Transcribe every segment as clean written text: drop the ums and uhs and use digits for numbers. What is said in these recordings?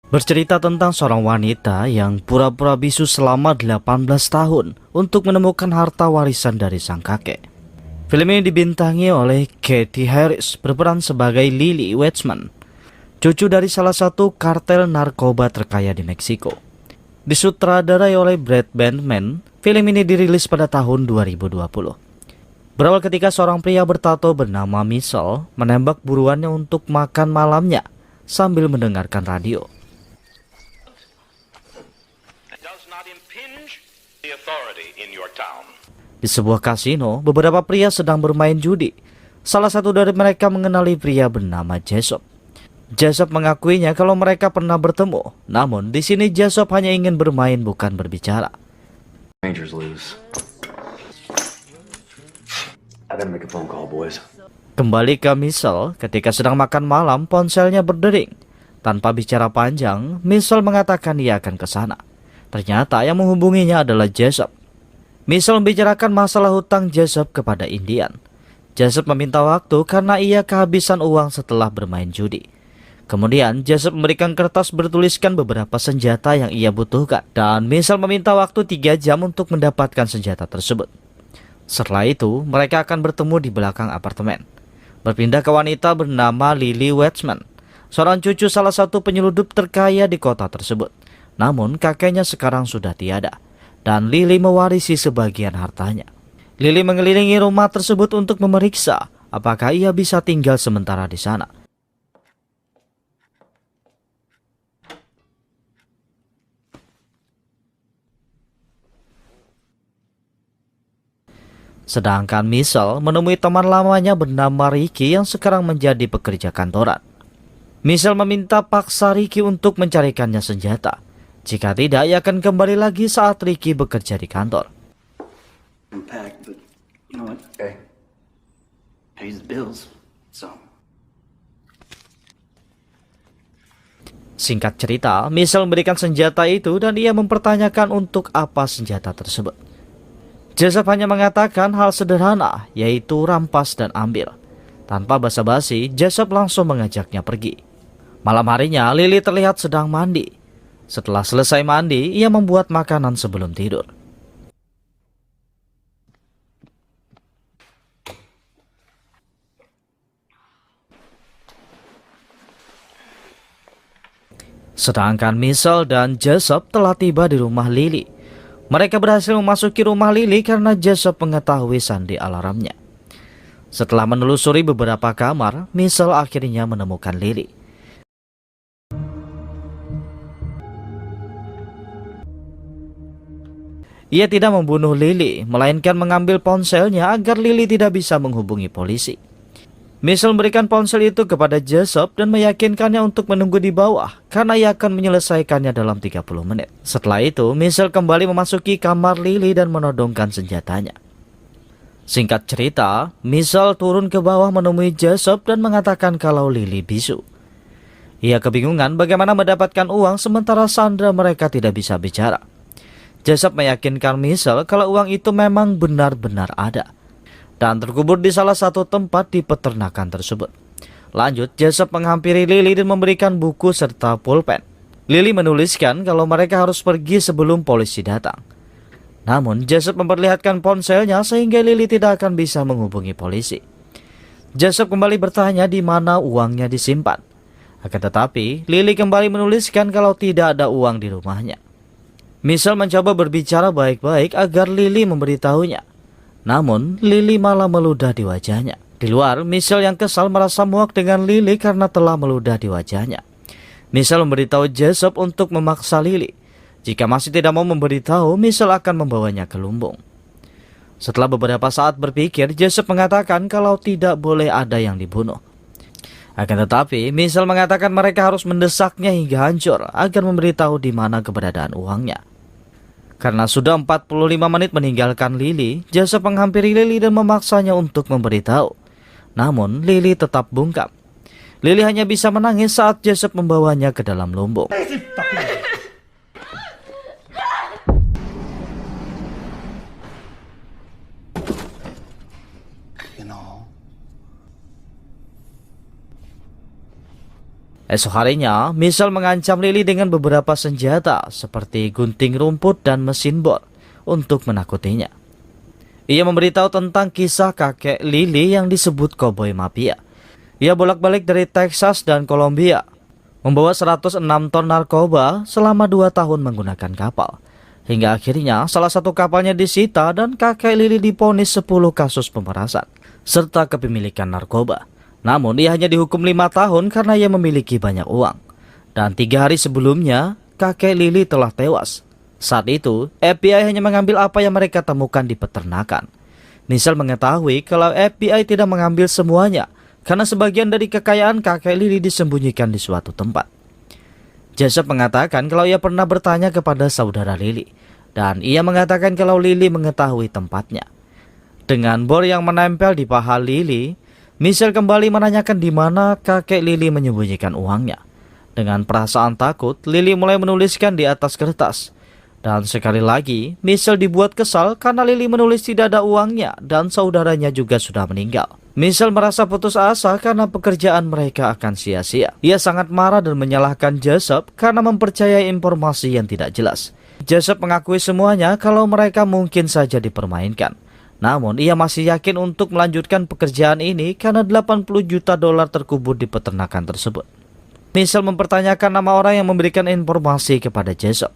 Bercerita tentang seorang wanita yang pura-pura bisu selama 18 tahun untuk menemukan harta warisan dari sang kakek. Film ini dibintangi oleh Kathy Harris berperan sebagai Lily Wetzman, cucu dari salah satu kartel narkoba terkaya di Meksiko. Disutradarai oleh Brad Bandman, film ini dirilis pada tahun 2020. Berawal ketika seorang pria bertato bernama Michelle menembak buruannya untuk makan malamnya sambil mendengarkan radio. Di sebuah kasino, beberapa pria sedang bermain judi. Salah satu dari mereka mengenali pria bernama Jessup. Jessup mengakuinya kalau mereka pernah bertemu. Namun di sini Jessup hanya ingin bermain bukan berbicara. Kembali ke Michelle, ketika sedang makan malam, ponselnya berdering. Tanpa bicara panjang, Michelle mengatakan ia akan ke sana. Ternyata yang menghubunginya adalah Jessup. Michelle membicarakan masalah hutang Jessup kepada Indian. Jessup meminta waktu karena ia kehabisan uang setelah bermain judi. Kemudian Jessup memberikan kertas bertuliskan beberapa senjata yang ia butuhkan. Dan Michelle meminta waktu 3 jam untuk mendapatkan senjata tersebut. Setelah itu mereka akan bertemu di belakang apartemen. Berpindah ke wanita bernama Lily Wetzman, seorang cucu salah satu penyeludup terkaya di kota tersebut. Namun kakeknya sekarang sudah tiada, dan Lily mewarisi sebagian hartanya. Lily mengelilingi rumah tersebut untuk memeriksa apakah ia bisa tinggal sementara di sana. Sedangkan Michelle menemui teman lamanya bernama Ricky yang sekarang menjadi pekerja kantoran. Michelle meminta paksa Ricky untuk mencarikannya senjata. Jika tidak, ia akan kembali lagi saat Ricky bekerja di kantor. Singkat cerita, Michelle memberikan senjata itu dan ia mempertanyakan untuk apa senjata tersebut. Jessup hanya mengatakan hal sederhana, yaitu rampas dan ambil. Tanpa basa-basi, Jessup langsung mengajaknya pergi. Malam harinya, Lily terlihat sedang mandi. Setelah selesai mandi, ia membuat makanan sebelum tidur. Sedangkan Michelle dan Jessup telah tiba di rumah Lily. Mereka berhasil memasuki rumah Lily karena Jessup mengetahui sandi alarmnya. Setelah menelusuri beberapa kamar, Michelle akhirnya menemukan Lily. Ia tidak membunuh Lily, melainkan mengambil ponselnya agar Lily tidak bisa menghubungi polisi. Michelle memberikan ponsel itu kepada Jessup dan meyakinkannya untuk menunggu di bawah karena ia akan menyelesaikannya dalam 30 menit. Setelah itu, Michelle kembali memasuki kamar Lily dan menodongkan senjatanya. Singkat cerita, Michelle turun ke bawah menemui Jessup dan mengatakan kalau Lily bisu. Ia kebingungan bagaimana mendapatkan uang sementara Sandra mereka tidak bisa bicara. Jessup meyakinkan Michelle kalau uang itu memang benar-benar ada dan terkubur di salah satu tempat di peternakan tersebut. Lanjut, Jessup menghampiri Lily dan memberikan buku serta pulpen. Lily menuliskan kalau mereka harus pergi sebelum polisi datang. Namun, Jessup memperlihatkan ponselnya sehingga Lily tidak akan bisa menghubungi polisi. Jessup kembali bertanya di mana uangnya disimpan. Akan tetapi, Lily kembali menuliskan kalau tidak ada uang di rumahnya. Michelle mencoba berbicara baik-baik agar Lily memberitahunya. Namun, Lily malah meludah di wajahnya. Di luar, Michelle yang kesal merasa muak dengan Lily karena telah meludah di wajahnya. Michelle memberitahu Jessup untuk memaksa Lily. Jika masih tidak mau memberitahu, Michelle akan membawanya ke lumbung. Setelah beberapa saat berpikir, Jessup mengatakan kalau tidak boleh ada yang dibunuh. Akan tetapi, Michelle mengatakan mereka harus mendesaknya hingga hancur agar memberitahu di mana keberadaan uangnya. Karena sudah 45 menit meninggalkan Lily, Jessup menghampiri Lily dan memaksanya untuk memberitahu. Namun, Lily tetap bungkam. Lily hanya bisa menangis saat Jessup membawanya ke dalam lumbung. Esok harinya, Michelle mengancam Lily dengan beberapa senjata seperti gunting rumput dan mesin bor untuk menakutinya. Ia memberitahu tentang kisah kakek Lily yang disebut Cowboy Mafia. Ia bolak-balik dari Texas dan Kolombia, membawa 106 ton narkoba selama 2 tahun menggunakan kapal. Hingga akhirnya salah satu kapalnya disita dan kakek Lily divonis 10 kasus pemerasan serta kepemilikan narkoba. Namun ia hanya dihukum 5 tahun karena ia memiliki banyak uang. Dan 3 hari sebelumnya, kakek Lily telah tewas. Saat itu, FBI hanya mengambil apa yang mereka temukan di peternakan. Michelle mengetahui kalau FBI tidak mengambil semuanya, karena sebagian dari kekayaan kakek Lily disembunyikan di suatu tempat. Joseph mengatakan kalau ia pernah bertanya kepada saudara Lily, dan ia mengatakan kalau Lily mengetahui tempatnya. Dengan bor yang menempel di paha Lily, Michelle kembali menanyakan di mana kakek Lily menyembunyikan uangnya. Dengan perasaan takut, Lily mulai menuliskan di atas kertas. Dan sekali lagi, Michelle dibuat kesal karena Lily menulis tidak ada uangnya dan saudaranya juga sudah meninggal. Michelle merasa putus asa karena pekerjaan mereka akan sia-sia. Ia sangat marah dan menyalahkan Joseph karena mempercayai informasi yang tidak jelas. Joseph mengakui semuanya kalau mereka mungkin saja dipermainkan. Namun ia masih yakin untuk melanjutkan pekerjaan ini karena 80 juta dolar terkubur di peternakan tersebut. Michelle mempertanyakan nama orang yang memberikan informasi kepada Joseph.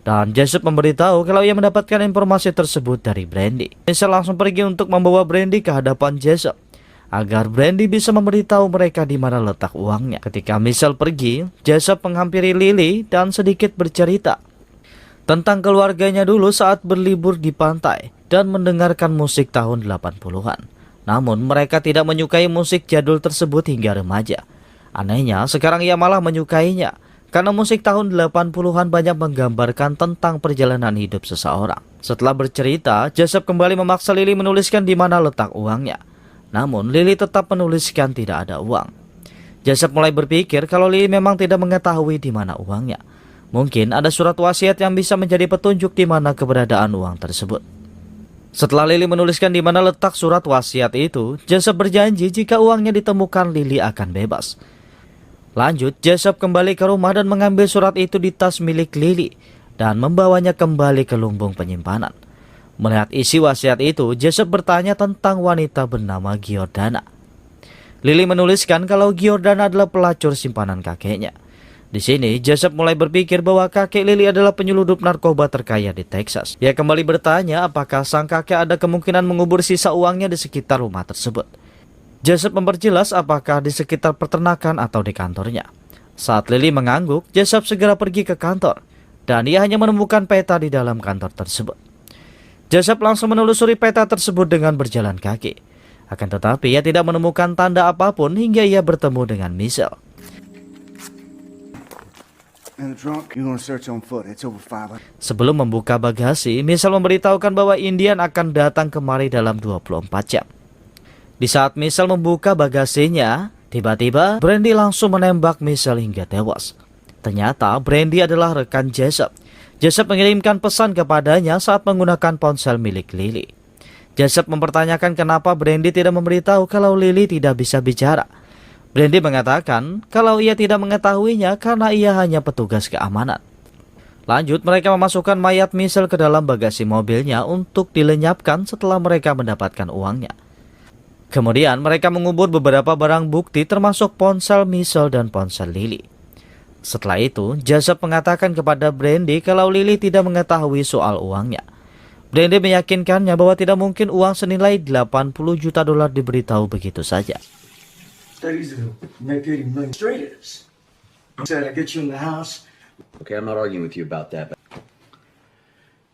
Dan Joseph memberitahu kalau ia mendapatkan informasi tersebut dari Brandy. Michelle langsung pergi untuk membawa Brandy ke hadapan Joseph agar Brandy bisa memberitahu mereka di mana letak uangnya. Ketika Michelle pergi, Joseph menghampiri Lily dan sedikit bercerita tentang keluarganya dulu saat berlibur di pantai dan mendengarkan musik tahun 80-an. Namun mereka tidak menyukai musik jadul tersebut hingga remaja. Anehnya, sekarang ia malah menyukainya. Karena musik tahun 80-an banyak menggambarkan tentang perjalanan hidup seseorang. Setelah bercerita, Joseph kembali memaksa Lily menuliskan di mana letak uangnya. Namun Lily tetap menuliskan tidak ada uang. Joseph mulai berpikir kalau Lily memang tidak mengetahui di mana uangnya. Mungkin ada surat wasiat yang bisa menjadi petunjuk di mana keberadaan uang tersebut. Setelah Lily menuliskan di mana letak surat wasiat itu, Joseph berjanji jika uangnya ditemukan Lily akan bebas. Lanjut, Joseph kembali ke rumah dan mengambil surat itu di tas milik Lily dan membawanya kembali ke lumbung penyimpanan. Melihat isi wasiat itu, Joseph bertanya tentang wanita bernama Giordana. Lily menuliskan kalau Giordana adalah pelacur simpanan kakeknya. Di sini, Joseph mulai berpikir bahwa kakek Lily adalah penyeludup narkoba terkaya di Texas. Ia kembali bertanya apakah sang kakek ada kemungkinan mengubur sisa uangnya di sekitar rumah tersebut. Joseph memperjelas apakah di sekitar peternakan atau di kantornya. Saat Lily mengangguk, Joseph segera pergi ke kantor dan ia hanya menemukan peta di dalam kantor tersebut. Joseph langsung menelusuri peta tersebut dengan berjalan kaki. Akan tetapi ia tidak menemukan tanda apapun hingga ia bertemu dengan Michelle. Sebelum membuka bagasi, Michelle memberitahukan bahwa Indian akan datang kemari dalam 24 jam. Di saat Michelle membuka bagasinya, tiba-tiba Brandy langsung menembak Michelle hingga tewas. Ternyata Brandy adalah rekan Joseph. Joseph mengirimkan pesan kepadanya saat menggunakan ponsel milik Lily. Joseph mempertanyakan kenapa Brandy tidak memberitahu kalau Lily tidak bisa bicara. Brandy mengatakan kalau ia tidak mengetahuinya karena ia hanya petugas keamanan. Lanjut, mereka memasukkan mayat Michelle ke dalam bagasi mobilnya untuk dilenyapkan setelah mereka mendapatkan uangnya. Kemudian mereka mengubur beberapa barang bukti termasuk ponsel Michelle dan ponsel Lily. Setelah itu, Joseph mengatakan kepada Brandy kalau Lily tidak mengetahui soal uangnya. Brandy meyakinkannya bahwa tidak mungkin uang senilai 80 juta dolar diberitahu begitu saja.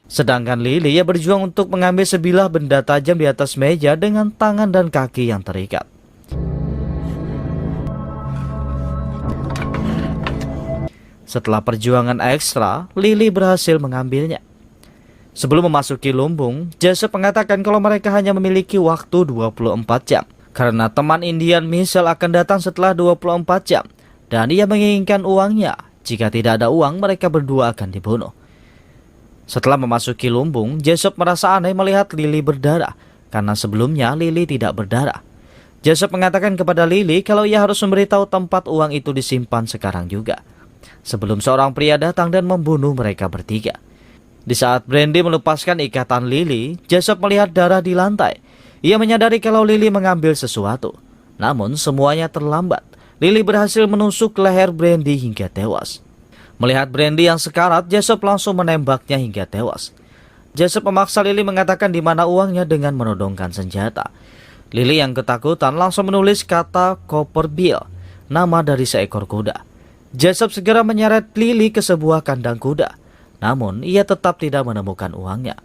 Sedangkan Lily ia berjuang untuk mengambil sebilah benda tajam di atas meja dengan tangan dan kaki yang terikat. Setelah perjuangan ekstra, Lily berhasil mengambilnya. Sebelum memasuki lumbung, Joseph mengatakan kalau mereka hanya memiliki waktu 24 jam. Karena teman Indian Michelle akan datang setelah 24 jam. Dan ia menginginkan uangnya. Jika tidak ada uang, mereka berdua akan dibunuh. Setelah memasuki lumbung, Joseph merasa aneh melihat Lily berdarah, karena sebelumnya Lily tidak berdarah. Joseph mengatakan kepada Lily kalau ia harus memberitahu tempat uang itu disimpan sekarang juga, sebelum seorang pria datang dan membunuh mereka bertiga. Di saat Brandy melepaskan ikatan Lily, Joseph melihat darah di lantai. Ia menyadari kalau Lily mengambil sesuatu. Namun semuanya terlambat. Lily berhasil menusuk leher Brandy hingga tewas. Melihat Brandy yang sekarat, Joseph langsung menembaknya hingga tewas. Joseph memaksa Lily mengatakan di mana uangnya dengan menodongkan senjata. Lily yang ketakutan langsung menulis kata Copper Bill, nama dari seekor kuda. Joseph segera menyeret Lily ke sebuah kandang kuda. Namun ia tetap tidak menemukan uangnya.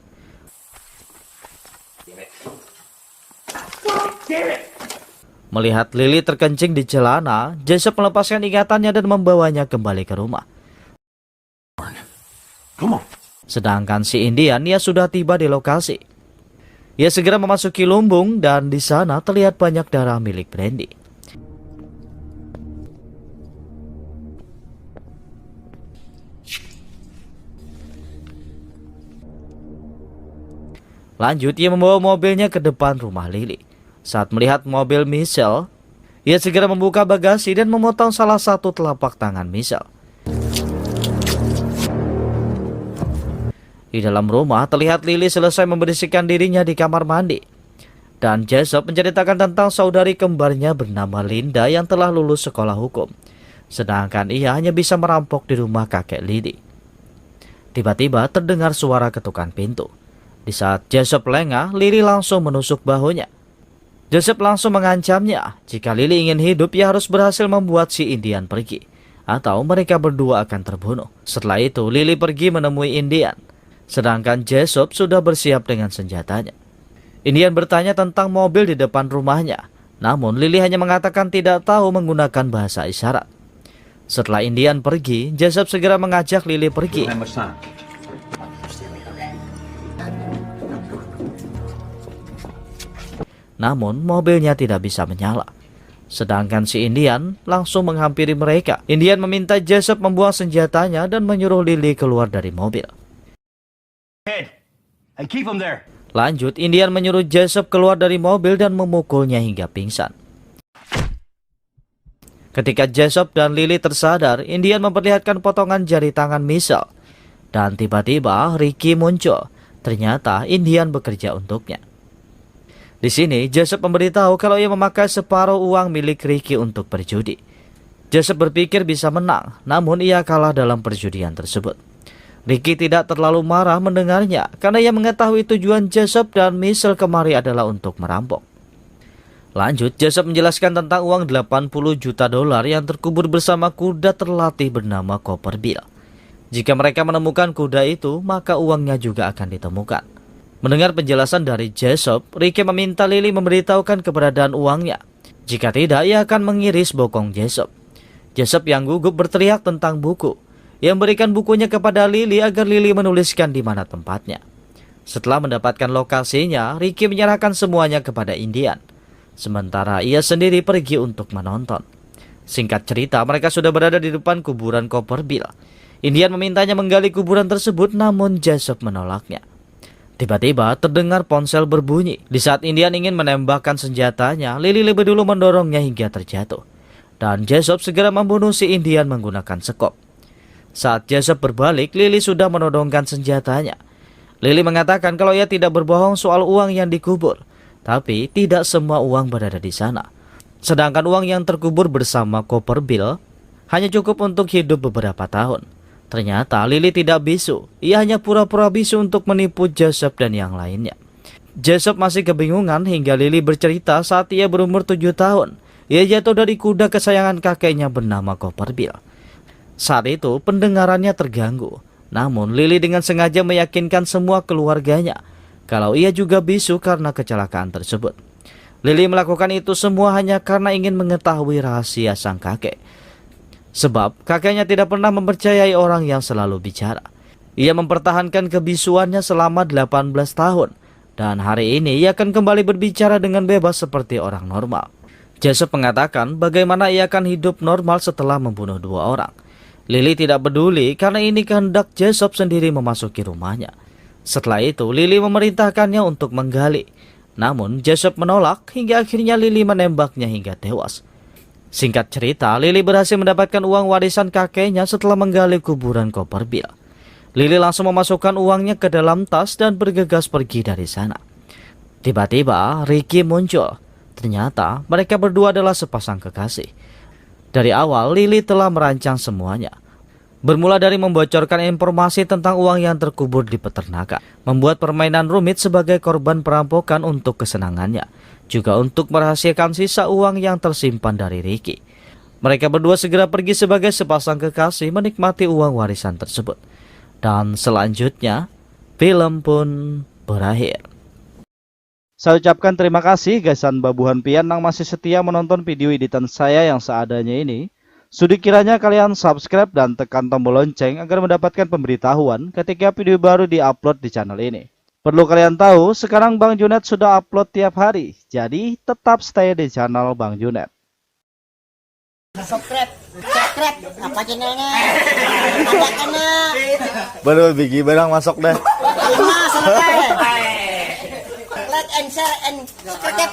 Melihat Lily terkencing di celana, Joseph melepaskan ikatannya dan membawanya kembali ke rumah. Sedangkan si Indian, ia sudah tiba di lokasi. Ia segera memasuki lumbung dan di sana terlihat banyak darah milik Brandy. Lanjut, ia membawa mobilnya ke depan rumah Lily. Saat melihat mobil Michelle, ia segera membuka bagasi dan memotong salah satu telapak tangan Michelle. Di dalam rumah terlihat Lily selesai membersihkan dirinya di kamar mandi. Dan Joseph menceritakan tentang saudari kembarnya bernama Linda yang telah lulus sekolah hukum. Sedangkan ia hanya bisa merampok di rumah kakek Lily. Tiba-tiba terdengar suara ketukan pintu. Di saat Joseph lengah, Lily langsung menusuk bahunya. Joseph langsung mengancamnya, jika Lily ingin hidup, ia harus berhasil membuat si Indian pergi, atau mereka berdua akan terbunuh. Setelah itu, Lily pergi menemui Indian, sedangkan Joseph sudah bersiap dengan senjatanya. Indian bertanya tentang mobil di depan rumahnya, namun Lily hanya mengatakan tidak tahu menggunakan bahasa isyarat. Setelah Indian pergi, Joseph segera mengajak Lily pergi. Namun mobilnya tidak bisa menyala. Sedangkan si Indian langsung menghampiri mereka. Indian meminta Joseph membuang senjatanya dan menyuruh Lily keluar dari mobil. Lanjut, Indian menyuruh Joseph keluar dari mobil dan memukulnya hingga pingsan. Ketika Joseph dan Lily tersadar, Indian memperlihatkan potongan jari tangan Michelle. Dan tiba-tiba Ricky muncul. Ternyata Indian bekerja untuknya. Di sini, Joseph memberitahu kalau ia memakai separuh uang milik Ricky untuk berjudi. Joseph berpikir bisa menang, namun ia kalah dalam perjudian tersebut. Ricky tidak terlalu marah mendengarnya, karena ia mengetahui tujuan Joseph dan Michelle kemari adalah untuk merampok. Lanjut, Joseph menjelaskan tentang uang 80 juta dolar yang terkubur bersama kuda terlatih bernama Copper Bill. Jika mereka menemukan kuda itu, maka uangnya juga akan ditemukan. Mendengar penjelasan dari Joseph, Ricky meminta Lily memberitahukan keberadaan uangnya. Jika tidak, ia akan mengiris bokong Joseph. Joseph yang gugup berteriak tentang buku. Ia memberikan bukunya kepada Lily agar Lily menuliskan di mana tempatnya. Setelah mendapatkan lokasinya, Ricky menyerahkan semuanya kepada Indian. Sementara ia sendiri pergi untuk menonton. Singkat cerita, mereka sudah berada di depan kuburan Copper Bill. Indian memintanya menggali kuburan tersebut, namun Joseph menolaknya. Tiba-tiba terdengar ponsel berbunyi. Di saat Indian ingin menembakkan senjatanya, Lily lebih dulu mendorongnya hingga terjatuh. Dan Joseph segera membunuh si Indian menggunakan sekop. Saat Joseph berbalik, Lily sudah menodongkan senjatanya. Lily mengatakan kalau ia tidak berbohong soal uang yang dikubur. Tapi tidak semua uang berada di sana. Sedangkan uang yang terkubur bersama Copper Bill hanya cukup untuk hidup beberapa tahun. Ternyata Lily tidak bisu, ia hanya pura-pura bisu untuk menipu Joseph dan yang lainnya. Joseph masih kebingungan hingga Lily bercerita saat ia berumur 7 tahun. Ia jatuh dari kuda kesayangan kakeknya bernama Copper Bill. Saat itu pendengarannya terganggu, namun Lily dengan sengaja meyakinkan semua keluarganya kalau ia juga bisu karena kecelakaan tersebut. Lily melakukan itu semua hanya karena ingin mengetahui rahasia sang kakek. Sebab kakeknya tidak pernah mempercayai orang yang selalu bicara. Ia mempertahankan kebisuannya selama 18 tahun. Dan hari ini ia akan kembali berbicara dengan bebas seperti orang normal. Joseph mengatakan bagaimana ia akan hidup normal setelah membunuh 2 orang. Lily tidak peduli karena ini kehendak Joseph sendiri memasuki rumahnya. Setelah itu Lily memerintahkannya untuk menggali. Namun Joseph menolak hingga akhirnya Lily menembaknya hingga tewas. Singkat cerita, Lily berhasil mendapatkan uang warisan kakeknya setelah menggali kuburan Copperfield. Lily langsung memasukkan uangnya ke dalam tas dan bergegas pergi dari sana. Tiba-tiba Ricky muncul. Ternyata mereka berdua adalah sepasang kekasih. Dari awal Lily telah merancang semuanya. Bermula dari membocorkan informasi tentang uang yang terkubur di peternakan, membuat permainan rumit sebagai korban perampokan untuk kesenangannya, juga untuk merahasiakan sisa uang yang tersimpan dari Ricky. Mereka berdua segera pergi sebagai sepasang kekasih menikmati uang warisan tersebut. Dan selanjutnya, film pun berakhir. Saya ucapkan terima kasih Gasan Babuhan Pian yang masih setia menonton video editan saya yang seadanya ini. Sudi kiranya kalian subscribe dan tekan tombol lonceng agar mendapatkan pemberitahuan ketika video baru diupload di channel ini. Perlu kalian tahu, sekarang Bang Junet sudah upload tiap hari, jadi tetap stay di channel Bang Junet. Subscribe apa channelnya? Ada kena. Baru bigi barang masuk deh. Like and share and subscribe.